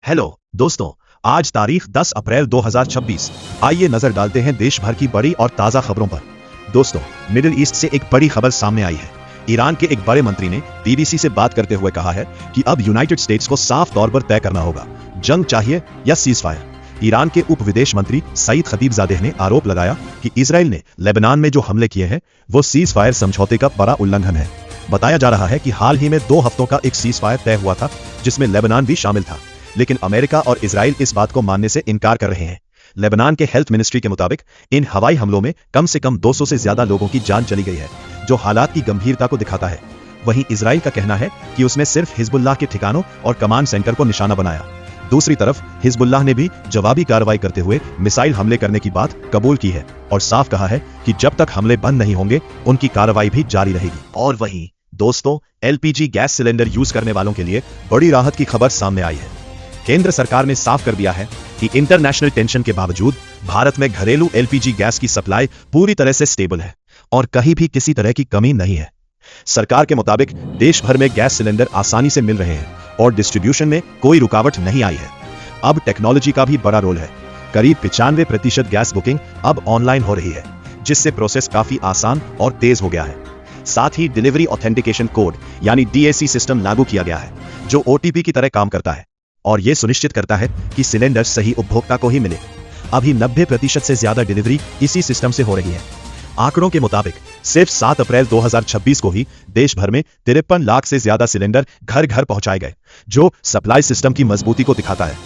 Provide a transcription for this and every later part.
Hello दोस्तों, आज तारीख 10 अप्रैल 2026। आइए नजर डालते हैं देश भर की बड़ी और ताजा खबरों पर। दोस्तों, मिडिल ईस्ट से एक बड़ी खबर सामने आई है। ईरान के एक बड़े मंत्री ने बीबीसी से बात करते हुए कहा है कि अब यूनाइटेड स्टेट्स को साफ तौर पर तय करना होगा, जंग चाहिए या सीजफायर। ईरान के उप विदेश मंत्री सईद खतीबजादेह ने आरोप लगाया कि इजराइल ने लेबनान में जो हमले किए हैं वो सीजफायर समझौते का बड़ा उल्लंघन है। बताया जा रहा है कि हाल ही में 2 हफ्तों का एक सीजफायर तय हुआ था, जिसमें लेबनान भी शामिल था, लेकिन अमेरिका और इजराइल इस बात को मानने से इनकार कर रहे हैं। लेबनान के हेल्थ मिनिस्ट्री के मुताबिक इन हवाई हमलों में कम से कम 200 से ज्यादा लोगों की जान चली गई है, जो हालात की गंभीरता को दिखाता है। वहीं इजराइल का कहना है कि उसने सिर्फ हिजबुल्लाह के ठिकानों और कमांड सेंटर को निशाना बनाया। दूसरी तरफ हिजबुल्लाह ने भी जवाबी कार्रवाई करते हुए मिसाइल हमले करने की बात कबूल की है और साफ कहा है कि जब तक हमले बंद नहीं होंगे उनकी कार्रवाई भी जारी रहेगी। और वहीं दोस्तों, एलपीजी गैस सिलेंडर यूज करने वालों के लिए बड़ी राहत की खबर सामने आई है। केंद्र सरकार ने साफ कर दिया है कि इंटरनेशनल टेंशन के बावजूद भारत में घरेलू एलपीजी गैस की सप्लाई पूरी तरह से स्टेबल है और कहीं भी किसी तरह की कमी नहीं है। सरकार के मुताबिक देश भर में गैस सिलेंडर आसानी से मिल रहे हैं और डिस्ट्रीब्यूशन में कोई रुकावट नहीं आई है। अब टेक्नोलॉजी का भी बड़ा रोल है। करीब 95% गैस बुकिंग अब ऑनलाइन हो रही है, जिससे प्रोसेस काफी आसान और तेज हो गया है। साथ ही डिलीवरी ऑथेंटिकेशन कोड यानी डीएसी सिस्टम लागू किया गया है, जो ओटीपी की तरह काम करता है और यह सुनिश्चित करता है कि सिलेंडर सही उपभोक्ता को ही मिले। अभी 90% से ज्यादा डिलीवरी इसी सिस्टम से हो रही है। आंकड़ों के मुताबिक सिर्फ 7 अप्रैल 2026 को ही देश भर में 53 लाख से ज्यादा सिलेंडर घर घर पहुंचाए गए, जो सप्लाई सिस्टम की मजबूती को दिखाता है।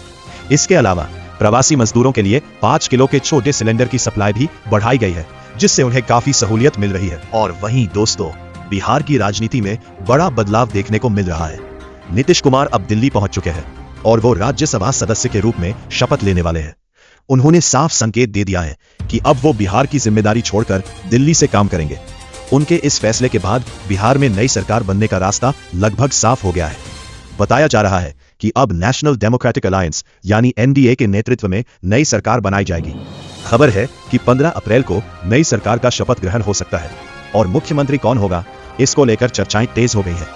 इसके अलावा प्रवासी मजदूरों के लिए 5 किलो के छोटे सिलेंडर की सप्लाई भी बढ़ाई गई है, जिससे उन्हें काफी सहूलियत मिल रही है। और वहीं दोस्तों, बिहार की राजनीति में बड़ा बदलाव देखने को मिल रहा है। नीतीश कुमार अब दिल्ली पहुंच चुके हैं और वो राज्यसभा सदस्य के रूप में शपथ लेने वाले हैं। उन्होंने साफ संकेत दे दिया है कि अब वो बिहार की जिम्मेदारी छोड़कर दिल्ली से काम करेंगे। उनके इस फैसले के बाद बिहार में नई सरकार बनने का रास्ता लगभग साफ हो गया है। बताया जा रहा है कि अब नेशनल डेमोक्रेटिक अलायंस यानी एनडीए के नेतृत्व में नई सरकार बनाई जाएगी। खबर है कि 15 अप्रैल को नई सरकार का शपथ ग्रहण हो सकता है और मुख्यमंत्री कौन होगा, इसको लेकर चर्चाएं तेज हो गई है।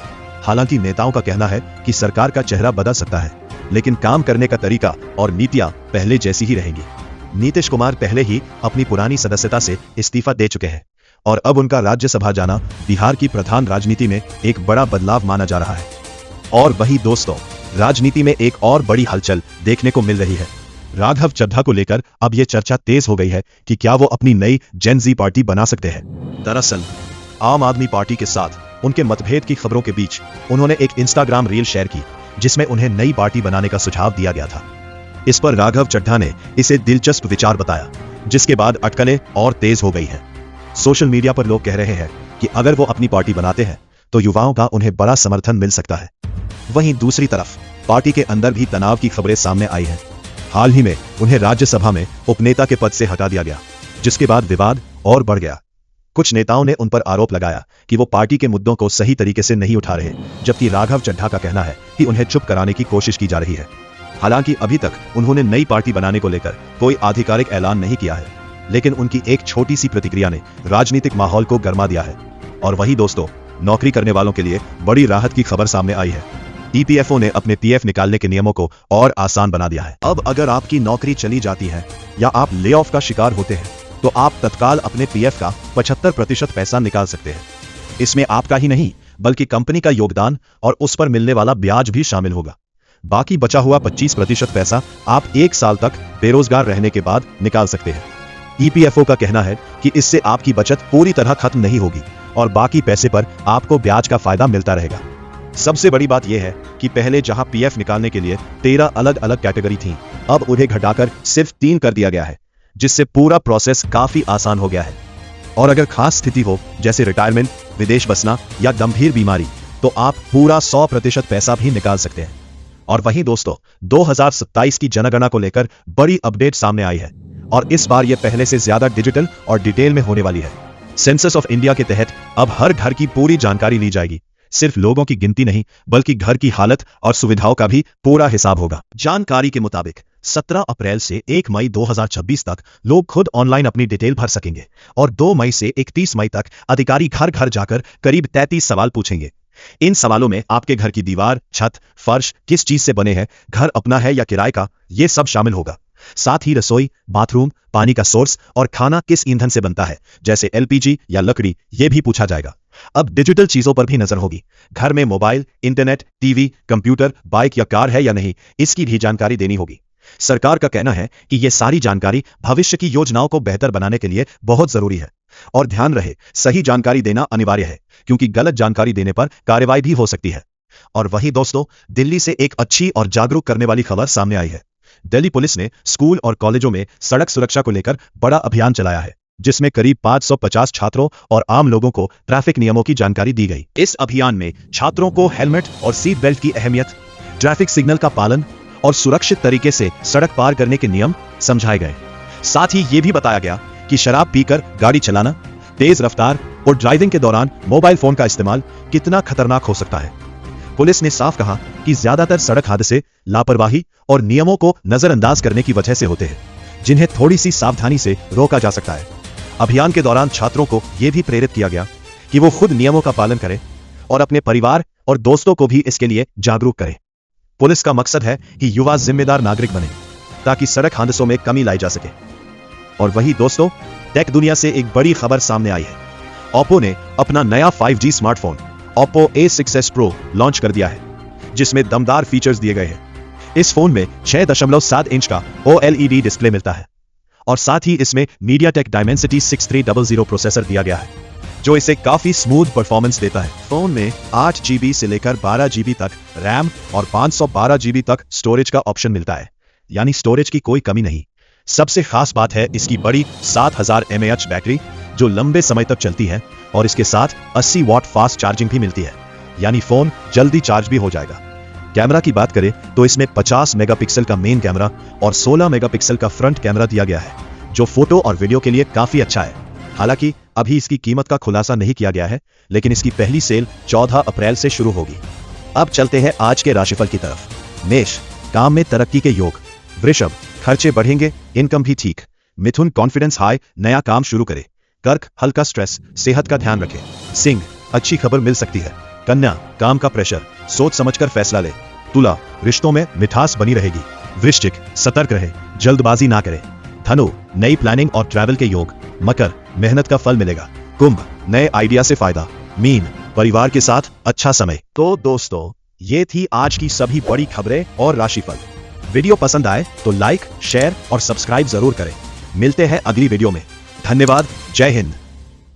हालांकि नेताओं का कहना है कि सरकार का चेहरा बदल सकता है, लेकिन काम करने का तरीका और नीतियां पहले जैसी ही रहेंगी। नीतीश कुमार पहले ही अपनी पुरानी सदस्यता से इस्तीफा दे चुके हैं और अब उनका राज्यसभा जाना बिहार की प्रधान राजनीति में एक बड़ा बदलाव माना जा रहा है। और वही दोस्तों, राजनीति में एक और बड़ी हलचल देखने को मिल रही है। राघव चड्ढा को लेकर अब यह चर्चा तेज हो गई है कि क्या वो अपनी नई जेन जी पार्टी बना सकते हैं। दरअसल आम आदमी पार्टी के साथ उनके मतभेद की खबरों के बीच उन्होंने एक इंस्टाग्राम रील शेयर की, जिसमें उन्हें नई पार्टी बनाने का सुझाव दिया गया था। इस पर राघव चड्ढा ने इसे दिलचस्प विचार बताया, जिसके बाद अटकलें और तेज हो गई हैं। सोशल मीडिया पर लोग कह रहे हैं कि अगर वो अपनी पार्टी बनाते हैं तो युवाओं का उन्हें बड़ा समर्थन मिल सकता है। वहीं दूसरी तरफ पार्टी के अंदर भी तनाव की खबरें सामने आई हैं। हाल ही में उन्हें राज्यसभा में उपनेता के पद से हटा दिया गया, जिसके बाद विवाद और बढ़ गया। कुछ नेताओं ने उन पर आरोप लगाया कि वो पार्टी के मुद्दों को सही तरीके से नहीं उठा रहे, जबकि राघव चड्ढा का कहना है कि उन्हें चुप कराने की कोशिश की जा रही है। हालांकि अभी तक उन्होंने नई पार्टी बनाने को लेकर कोई आधिकारिक ऐलान नहीं किया है, लेकिन उनकी एक छोटी सी प्रतिक्रिया ने राजनीतिक माहौल को गर्मा दिया है। और वही दोस्तों, नौकरी करने वालों के लिए बड़ी राहत की खबर सामने आई है। ईपीएफओ ने अपने पीएफ निकालने के नियमों को और आसान बना दिया है। अब अगर आपकी नौकरी चली जाती है या आप ले ऑफ का शिकार होते हैं तो आप तत्काल अपने पीएफ का 75% पैसा निकाल सकते हैं। इसमें आपका ही नहीं बल्कि कंपनी का योगदान और उस पर मिलने वाला ब्याज भी शामिल होगा। बाकी बचा हुआ 25% पैसा आप 1 साल तक बेरोजगार रहने के बाद निकाल सकते हैं। ईपीएफओ का कहना है कि इससे आपकी बचत पूरी तरह खत्म नहीं होगी और बाकी पैसे पर आपको ब्याज का फायदा मिलता रहेगा। सबसे बड़ी बात यह है कि पहले जहां पीएफ निकालने के लिए 13 अलग अलग कैटेगरी थी, अब उन्हें घटाकर सिर्फ 3 कर दिया गया है, जिससे पूरा प्रोसेस काफी आसान हो गया है। और अगर खास स्थिति हो जैसे रिटायरमेंट, विदेश बसना या गंभीर बीमारी, तो आप पूरा 100% पैसा भी निकाल सकते हैं। और वहीं दोस्तों, 2027 की जनगणना को लेकर बड़ी अपडेट सामने आई है और इस बार यह पहले से ज्यादा डिजिटल और डिटेल में होने वाली है। सेंसस ऑफ इंडिया के तहत अब हर घर की पूरी जानकारी ली जाएगी। सिर्फ लोगों की गिनती नहीं बल्कि घर की हालत और सुविधाओं का भी पूरा हिसाब होगा। जानकारी के मुताबिक 17 अप्रैल से 1 मई 2026 तक लोग खुद ऑनलाइन अपनी डिटेल भर सकेंगे और 2 मई से 31 मई तक अधिकारी घर घर जाकर करीब 33 सवाल पूछेंगे। इन सवालों में आपके घर की दीवार, छत, फर्श किस चीज से बने हैं, घर अपना है या किराए का, ये सब शामिल होगा। साथ ही रसोई, बाथरूम, पानी का सोर्स और खाना किस ईंधन से बनता है, जैसे एलपीजी या लकड़ी, ये भी पूछा जाएगा। अब डिजिटल चीजों पर भी नजर होगी। घर में mobile, internet, TV, computer, bike या कार है या नहीं, इसकी भी जानकारी देनी होगी। सरकार का कहना है कि यह सारी जानकारी भविष्य की योजनाओं को बेहतर बनाने के लिए बहुत जरूरी है। और ध्यान रहे, सही जानकारी देना अनिवार्य है, क्योंकि गलत जानकारी देने पर कार्रवाई भी हो सकती है। और वही दोस्तों, दिल्ली से एक अच्छी और जागरूक करने वाली खबर सामने आई है। दिल्ली पुलिस ने स्कूल और कॉलेजों में सड़क सुरक्षा को लेकर बड़ा अभियान चलाया है, जिसमें करीब 550 छात्रों और आम लोगों को ट्रैफिक नियमों की जानकारी दी गई। इस अभियान में छात्रों को हेलमेट और सीट बेल्ट की अहमियत, ट्रैफिक सिग्नल का पालन और सुरक्षित तरीके से सड़क पार करने के नियम समझाए गए। साथ ही यह भी बताया गया कि शराब पीकर गाड़ी चलाना, तेज रफ्तार और ड्राइविंग के दौरान मोबाइल फोन का इस्तेमाल कितना खतरनाक हो सकता है। पुलिस ने साफ कहा कि ज्यादातर सड़क हादसे लापरवाही और नियमों को नजरअंदाज करने की वजह से होते हैं, जिन्हें थोड़ी सी सावधानी से रोका जा सकता है। अभियान के दौरान छात्रों को यह भी प्रेरित किया गया कि वो खुद नियमों का पालन करें और अपने परिवार और दोस्तों को भी इसके लिए जागरूक करें। पुलिस का मकसद है कि युवा जिम्मेदार नागरिक बने, ताकि सड़क हादसों में कमी लाई जा सके। और वही दोस्तों, टेक दुनिया से एक बड़ी खबर सामने आई है। ओप्पो ने अपना नया 5G smartphone Oppo A6s Pro launch कर दिया है, जिसमें दमदार फीचर्स दिए गए हैं। इस फोन में 6.7 इंच का OLED डिस्प्ले मिलता है और साथ ही इसमें MediaTek Dimensity 6300 प्रोसेसर दिया गया है, जो इसे काफी स्मूथ परफॉर्मेंस देता है। फोन में 8GB से लेकर 12GB तक रैम और 512GB तक स्टोरेज का ऑप्शन मिलता है, यानी स्टोरेज की कोई कमी नहीं। सबसे खास बात है इसकी बड़ी 7000 mAh बैटरी, जो लंबे समय तक चलती है, और इसके साथ 80 वाट फास्ट चार्जिंग भी मिलती है, यानी फोन जल्दी चार्ज भी हो जाएगा। कैमरा की बात करें तो इसमें 50 मेगापिक्सल का मेन कैमरा और 16 मेगापिक्सल का फ्रंट कैमरा दिया गया है, जो फोटो और वीडियो के लिए काफी अच्छा है। हालांकि अभी इसकी कीमत का खुलासा नहीं किया गया है, लेकिन इसकी पहली सेल 14 अप्रैल से शुरू होगी। अब चलते हैं आज के राशिफल की तरफ। मेष, काम में तरक्की के योग। वृषभ, खर्चे बढ़ेंगे, इनकम भी ठीक। मिथुन, कॉन्फिडेंस हाई, नया काम शुरू करे। कर्क, हल्का स्ट्रेस, सेहत का ध्यान रखें। सिंह, अच्छी खबर मिल सकती है। कन्या, काम का प्रेशर, सोच समझकर फैसला ले। तुला, रिश्तों में मिठास बनी रहेगी। वृश्चिक, सतर्क रहे, जल्दबाजी ना करे। धनु, नई प्लानिंग और ट्रैवल के योग। मकर, मेहनत का फल मिलेगा। कुंभ, नए आइडिया से फायदा। मीन, परिवार के साथ अच्छा समय। तो दोस्तों, ये थी आज की सभी बड़ी खबरें और राशिफल। वीडियो पसंद आए तो लाइक, शेयर और सब्सक्राइब जरूर करें। मिलते हैं अगली वीडियो में। धन्यवाद। जय हिंद।